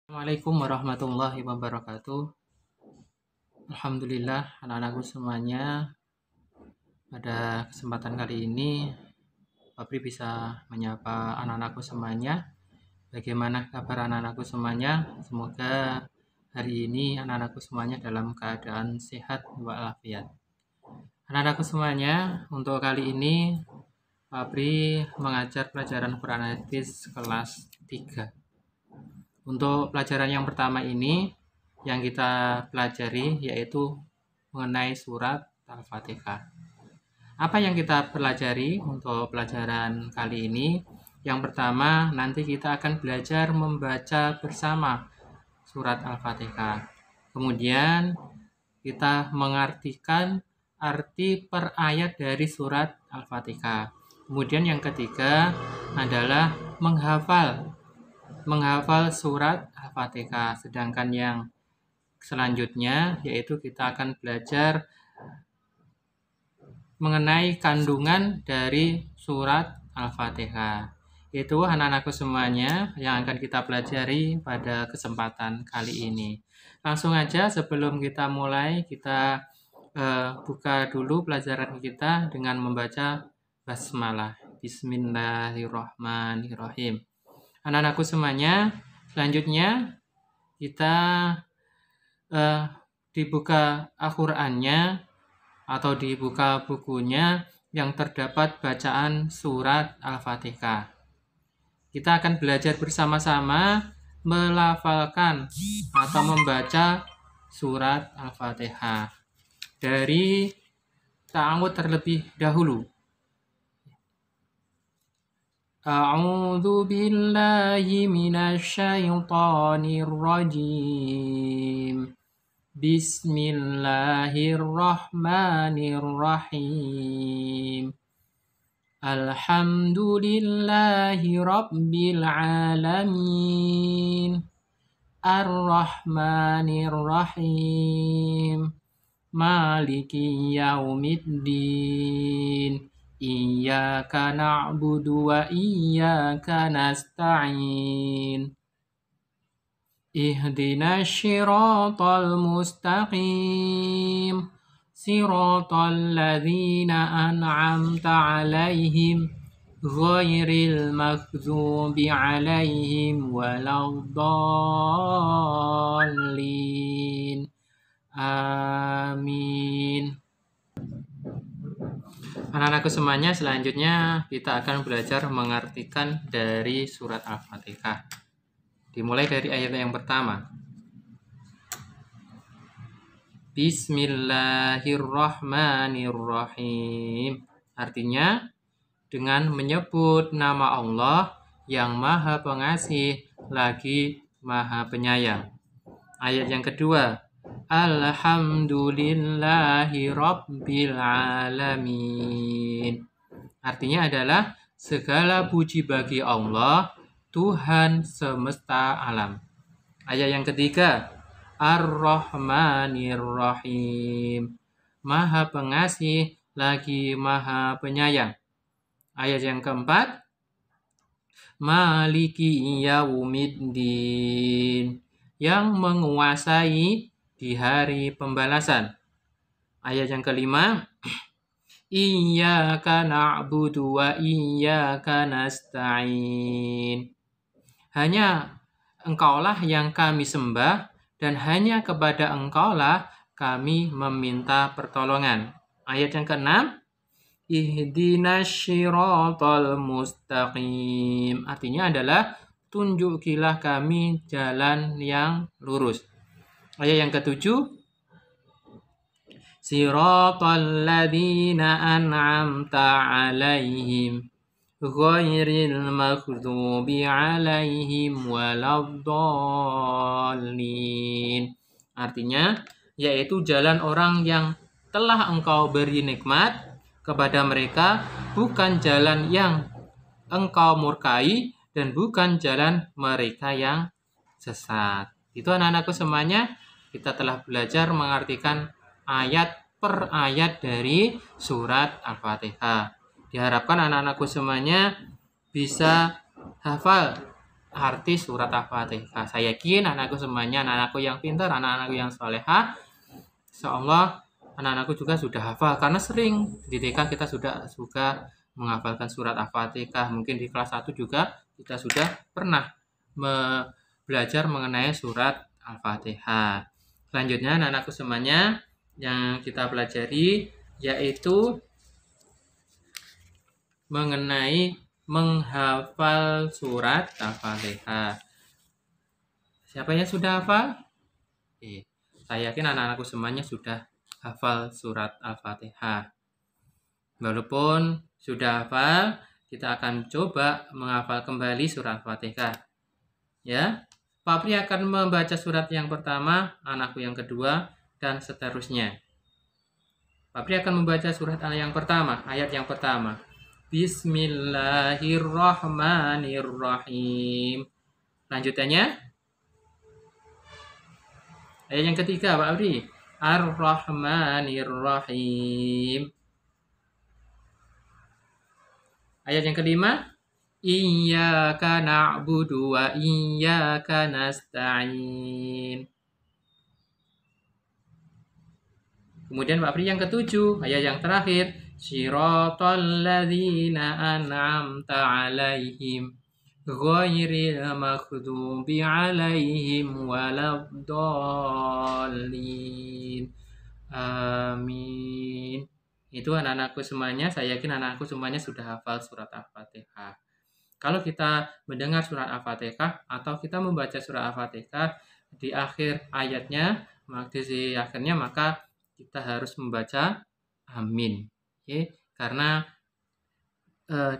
Assalamualaikum warahmatullahi wabarakatuh. Alhamdulillah anak-anakku semuanya, pada kesempatan kali ini Fabri bisa menyapa anak-anakku semuanya. Bagaimana kabar anak-anakku semuanya? Semoga hari ini anak-anakku semuanya dalam keadaan sehat walafiat. Anak-anakku semuanya, untuk kali ini Fabri mengajar pelajaran Quran Hadis kelas 3. Untuk pelajaran yang pertama ini yang kita pelajari yaitu mengenai surat Al-Fatihah. Apa yang kita pelajari untuk pelajaran kali ini? Yang pertama, nanti kita akan belajar membaca bersama surat Al-Fatihah. Kemudian kita mengartikan arti per ayat dari surat Al-Fatihah. Kemudian yang ketiga adalah menghafal surat Al-Fatihah. Sedangkan yang selanjutnya yaitu kita akan belajar mengenai kandungan dari surat Al-Fatihah. Itu anak-anakku semuanya yang akan kita pelajari pada kesempatan kali ini. Langsung aja sebelum kita mulai, kita buka dulu pelajaran kita dengan membaca basmalah. Bismillahirrahmanirrahim. Anak-anakku semuanya, selanjutnya kita dibuka Al-Qur'annya atau dibuka bukunya yang terdapat bacaan surat Al-Fatihah. Kita akan belajar bersama-sama melafalkan atau membaca surat Al-Fatihah dari ta'awudz terlebih dahulu. A'udzu billahi minasy syaithanir rajim. Bismillahirrahmanirrahim. Alhamdulillahi rabbil alamin. Ar-Rahmanir-Rahim. Maliki yaumiddin. Iyyaka na'budu wa iyyaka nasta'in. Ihdinas siratal mustaqim. Siratal ladzina an'amta 'alaihim ghairil maghdubi 'alaihim waladdallin. Amin. Anak-anakku semuanya, selanjutnya kita akan belajar mengartikan dari surat Al-Fatihah. Dimulai dari ayat yang pertama. Bismillahirrahmanirrahim. Artinya, dengan menyebut nama Allah yang Maha Pengasih lagi Maha Penyayang. Ayat yang kedua. Alhamdulillahi rabbil alamin. Artinya adalah segala puji bagi Allah, Tuhan semesta alam. Ayat yang ketiga. Ar-Rahmanir-Rahim. Maha Pengasih lagi Maha Penyayang. Ayat yang keempat. Maliki yaumiddin. Yang menguasai di hari pembalasan. Ayat yang kelima. Iyyaka na'budu wa iyyaka nasta'in. Hanya Engkaulah yang kami sembah dan hanya kepada Engkaulah kami meminta pertolongan. Ayat yang keenam. Ihdinas siratal mustaqim. Artinya adalah tunjukilah kami jalan yang lurus. Ayat yang ketujuh. Siratal ladzina an'amta 'alaihim ghairil maghdubi 'alaihim waladdallin. Artinya, yaitu jalan orang yang telah Engkau beri nikmat kepada mereka, bukan jalan yang Engkau murkai dan bukan jalan mereka yang sesat. Itu anak-anakku semuanya, kita telah belajar mengartikan ayat per ayat dari surat Al-Fatihah. Diharapkan anak-anakku semuanya bisa hafal arti surat Al-Fatihah. Saya yakin anak-anakku semuanya, anak-anakku yang pintar, anak-anakku yang salehah, insyaallah anak-anakku juga sudah hafal karena sering di TK kita sudah menghafalkan surat Al-Fatihah. Mungkin di kelas 1 juga kita sudah pernah belajar mengenai surat Al-Fatihah. Selanjutnya anak-anakku semuanya yang kita pelajari yaitu mengenai menghafal surat Al-Fatihah. Siapa yang sudah hafal? Saya yakin anak-anakku semuanya sudah hafal surat Al-Fatihah. Walaupun sudah hafal, kita akan coba menghafal kembali surat Al-Fatihah. Ya, Pak Pri akan membaca surat yang pertama, anakku yang kedua, dan seterusnya. Pak Pri akan membaca surat yang pertama, ayat yang pertama. Bismillahirrahmanirrahim. Lanjutannya, ayat yang ketiga, Pak Pri. Ar-Rahmanirrahim. Ayat yang kelima, Iyyaka na'budu wa iyyaka nasta'in. Kemudian Pak Pri yang ketujuh, ayat yang terakhir, Shiratal ladzina an'amta 'alaihim ghairil maghdubi 'alaihim waladdallin. Amin. Itu anak-anakku semuanya, saya yakin anak-anakku semuanya sudah hafal surat Al-Fatihah. Kalau kita mendengar surat Al-Fatihah atau kita membaca surat Al-Fatihah di akhir ayatnya, di akhirnya maka kita harus membaca amin. Oke? Karena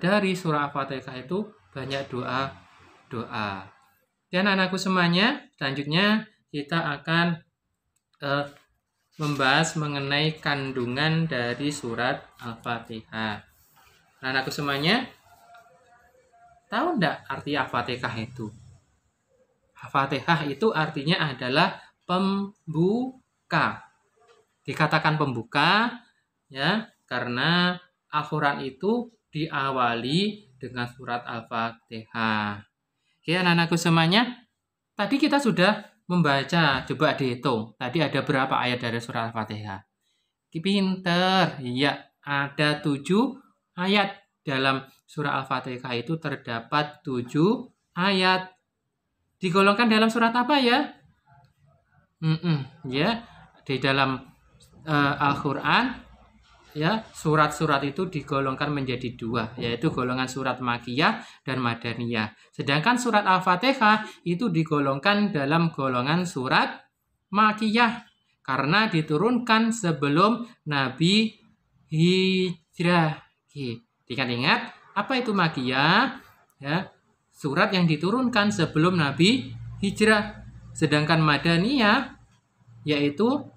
dari surah Al-Fatihah itu banyak doa. Dan anakku semuanya, selanjutnya kita akan membahas mengenai kandungan dari surat Al-Fatihah. Anakku semuanya, tahu enggak arti Al-Fatihah itu? Al-Fatihah itu artinya adalah pembuka. Dikatakan pembuka ya karena Al-Qur'an itu diawali dengan surat Al-Fatihah. Oke, anak-anakku semuanya, tadi kita sudah membaca, coba dihitung. Tadi ada berapa ayat dari surat Al-Fatihah? Pinter. Iya, ada 7 ayat. Dalam surah Al-Fatihah itu terdapat 7 ayat. Digolongkan dalam surat apa ya? Ya, di dalam Al-Quran ya, surat-surat itu digolongkan menjadi 2, yaitu golongan surat Makkiyah dan Madaniyah. Sedangkan surat Al-Fatihah itu digolongkan dalam golongan surat Makkiyah karena diturunkan sebelum Nabi hijrah. Ingat apa itu Makkiyah? Ya, surat yang diturunkan sebelum Nabi hijrah. Sedangkan Madaniyah yaitu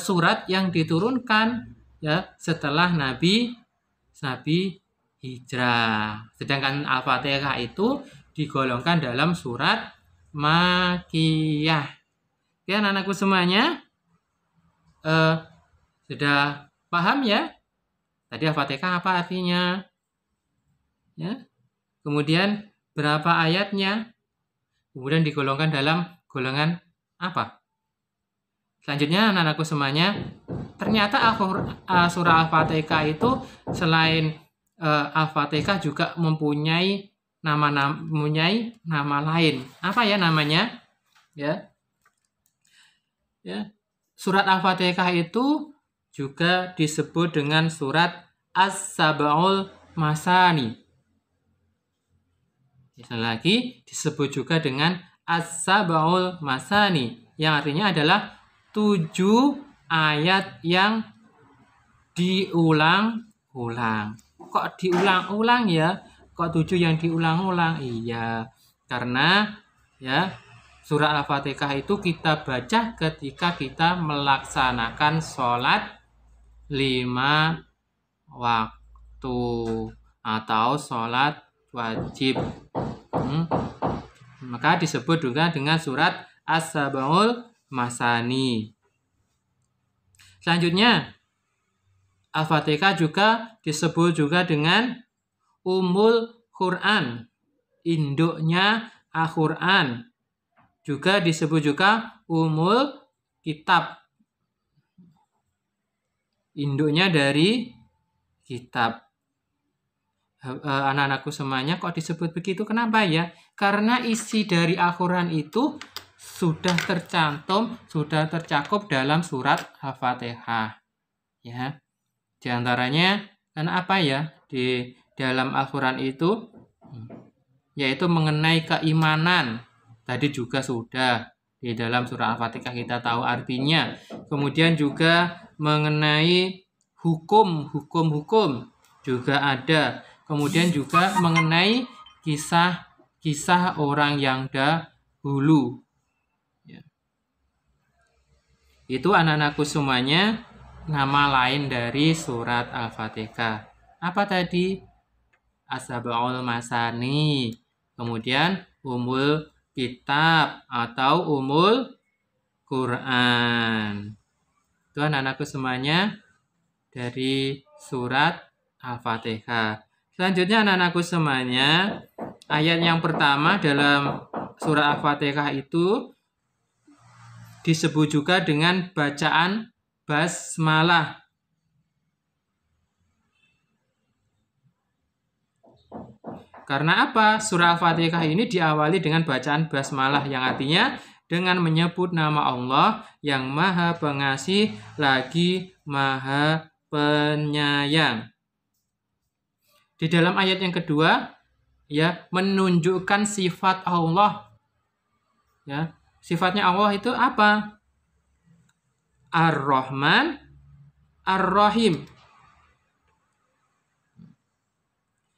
surat yang diturunkan ya setelah Nabi hijrah. Sedangkan Al-Fatihah itu digolongkan dalam surat Makkiyah. Oke, anak-anakku semuanya sudah paham ya? Tadi Al-Fatihah apa artinya? Ya. Kemudian berapa ayatnya? Kemudian digolongkan dalam golongan apa? Selanjutnya anak-anakku semuanya, ternyata surah Al-Fatihah itu selain Al-Fatihah juga mempunyai nama lain. Apa ya namanya? Ya. Surat Al-Fatihah itu juga disebut dengan surat As-Sab'ul Masani. Sekali lagi disebut juga dengan As-Sab'ul Masani, yang artinya adalah 7 ayat yang diulang-ulang. Kok diulang-ulang ya? Kok 7 yang diulang-ulang? Iya, karena ya surah Al-Fatihah itu kita baca ketika kita melaksanakan sholat 5 waktu atau sholat wajib. Maka disebut juga dengan surat As-Sab'ul Masani. Selanjutnya Al-Fatihah juga disebut juga dengan Ummul Quran. induknya Al-Quran. Juga disebut juga Ummul Kitab. Induknya dari kitab. Anak-anakku semuanya, kok disebut begitu? Kenapa ya? Karena isi dari Al-Quran itu sudah tercantum, sudah tercakup dalam surat Al-Fatihah. Ya. Di antaranya kan apa ya? Di dalam Al-Quran itu yaitu mengenai keimanan. Tadi juga sudah di dalam surah Al-Fatihah kita tahu artinya. Kemudian juga mengenai hukum juga ada. Kemudian juga mengenai kisah orang yang dahulu. Ya. Itu anak-anakku semuanya nama lain dari surat Al-Fatihah. Apa tadi? As-Sab'ul Masani. Kemudian Ummul Kitab atau Ummul Quran. Itu anak-anakku semuanya dari surat Al-Fatihah. Selanjutnya anak-anakku semuanya, ayat yang pertama dalam surat Al-Fatihah itu disebut juga dengan bacaan basmalah. Karena apa? Surah Al-Fatihah ini diawali dengan bacaan basmalah yang artinya dengan menyebut nama Allah yang Maha Pengasih lagi Maha Penyayang. Di dalam ayat yang kedua ya menunjukkan sifat Allah. Ya, sifatnya Allah itu apa? Ar-Rahman, Ar-Rahim.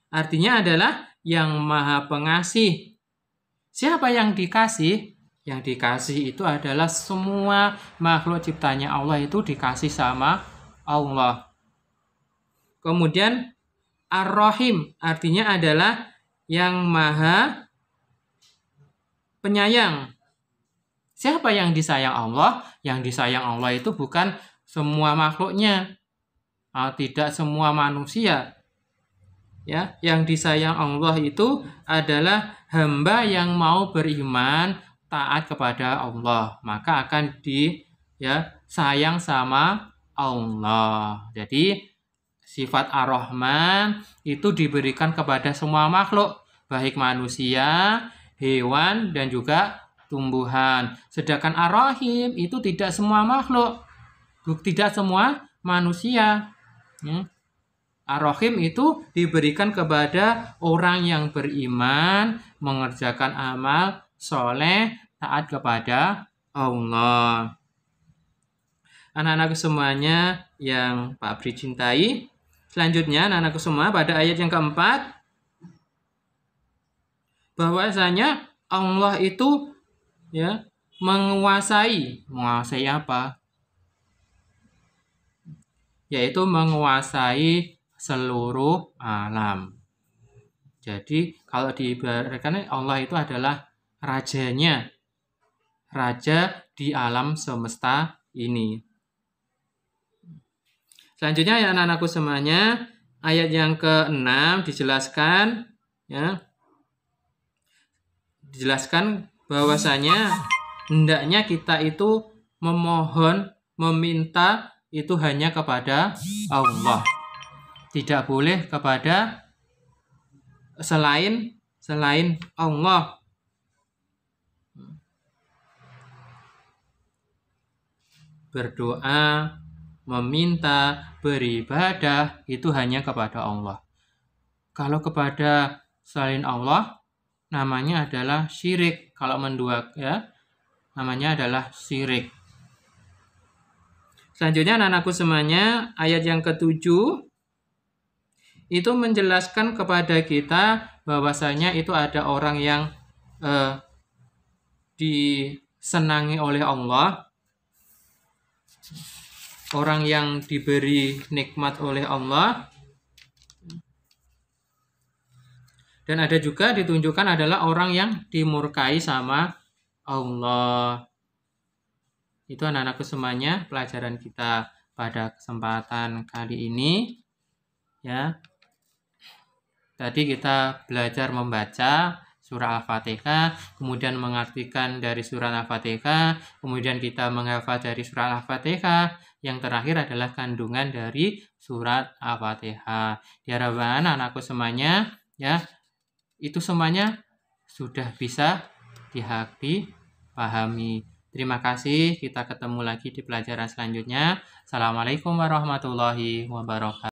Artinya adalah yang Maha Pengasih. Siapa yang dikasih? Yang dikasih itu adalah semua makhluk ciptanya Allah itu dikasih sama Allah. Kemudian Ar-Rahim artinya adalah yang Maha Penyayang. Siapa yang disayang Allah? Yang disayang Allah itu bukan semua makhluknya, tidak semua manusia. Ya, yang disayang Allah itu adalah hamba yang mau beriman taat kepada Allah, maka akan sayang sama Allah. Jadi sifat Ar-Rahman itu diberikan kepada semua makhluk, baik manusia, hewan, dan juga tumbuhan. Sedangkan Ar-Rahim itu tidak semua makhluk, tidak semua manusia. Ar-Rahim itu diberikan kepada orang yang beriman, mengerjakan amal soleh, taat kepada Allah. Anak-anak semuanya yang Pak Bri cintai, selanjutnya anak-anak semua pada ayat yang keempat, bahwasanya Allah itu menguasai apa? Yaitu menguasai seluruh alam. Jadi kalau diibaratkan Allah itu adalah rajanya, raja di alam semesta ini. Selanjutnya ya anak-anakku semuanya, ayat yang ke-6 dijelaskan bahwasanya hendaknya kita itu meminta itu hanya kepada Allah. Tidak boleh kepada selain Allah. Berdoa, meminta, beribadah itu hanya kepada Allah. Kalau kepada selain Allah namanya adalah syirik. Kalau mendua namanya adalah syirik. Selanjutnya anak-anakku semuanya, ayat yang ke-7 itu menjelaskan kepada kita bahwasanya itu ada orang yang disenangi oleh Allah, orang yang diberi nikmat oleh Allah, dan ada juga ditunjukkan adalah orang yang dimurkai sama Allah. Itu anak-anakku semuanya pelajaran kita pada kesempatan kali ini. Ya. Tadi kita belajar membaca surah Al-Fatihah, kemudian mengartikan dari surah Al-Fatihah, kemudian kita menghafal dari surah Al-Fatihah, yang terakhir adalah kandungan dari surat Al-Fatihah. Diharapkan anakku semuanya ya, itu semuanya sudah bisa dipahami. Terima kasih, kita ketemu lagi di pelajaran selanjutnya. Assalamualaikum warahmatullahi wabarakatuh.